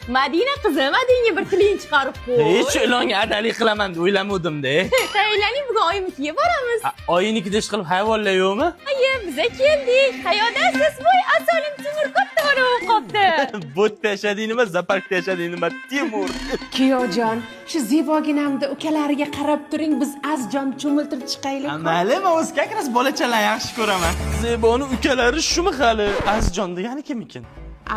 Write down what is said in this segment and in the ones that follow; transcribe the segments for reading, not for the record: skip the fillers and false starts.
Madina qizim, adingga bir tiling chiqarib qo'y. Hech ilonga adalik qilaman deb o'ylamadim-da. Tayyorlaning, bugun oyimnikiga boramiz. Oyinnikida ish qilib hayvonlar yo'qmi? Aye, biza keldik. Hayodansiz voy, asolim Timur katta bo'lib qopti. Botda yashading nima, zaparkda yashading nima, Timur. Kuyojon, shu zeboginamda ukalariga qarab turing, biz azjon cho'miltirib chiqaylik. Mayli, men o'z kakras bolachalar yaxshi ko'raman. Zeboni ukalari shumi hali? Azjon degani kim ekan?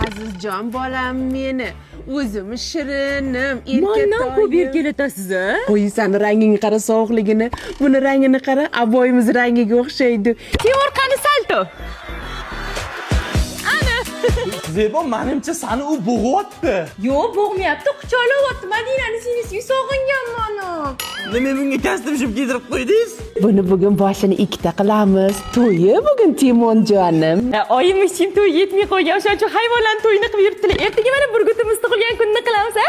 Azizjon bolam meni, o'zim shirinim, Mandan ko'p erkatoyim. erkalatasiz, a? Qo'ysan rangini qara, sovuqligini. Buni rangini qara, aboyimiz rangiga o'xshaydi. Timur qani salto. Zebo, menimcha seni u bo'g'yapti. Yo'q, bo'g'mayapti, quchoqlayapti. Madinani sinisiga sog'inganman. Nima bunga kostyum kiydirib qo'ydingiz? Buni bugun boshini ikkita qilamiz. To'yi bugun Timonjonim. Oyim ishim to'y yetmay qo'ygan, o'shaning uchun hayvonlarni to'yini qilib yuribdilar. Ertaga mana bir gutimiz tug'ilgan kunni qilamiz, a?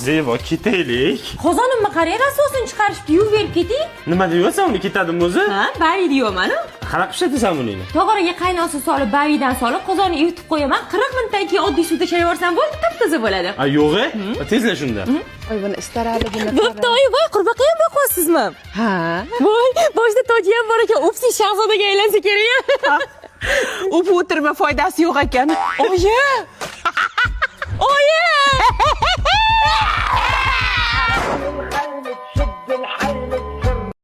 Zebo, ketaylik. Qozonimni qarang, asosini chiqarishib yuvib berib keting. Nima deyapsan, uni ketadimi o'zi? Ha, bayi deyapman-ku. Qanaqa ishlatasan buni? Tog'oraga qaynoqsi solib, bayidan solib, qozonni yutib qo'yaman. 40 minutdan keyin oddiy suvda shayvorsam bo'ldi, top-toza bo'ladi. A, yo'q-e? Tezla shunda. Voy, buni istararligini Bo'pti, oyi, voy, qurbaqa ham boqasizmi? Ha? Voy, boshida toji ham bor ekan, upsi shahzodaga aylansa kerak. O'p o'tirma, foydasi yo'q ekan. Oyi! Oyi!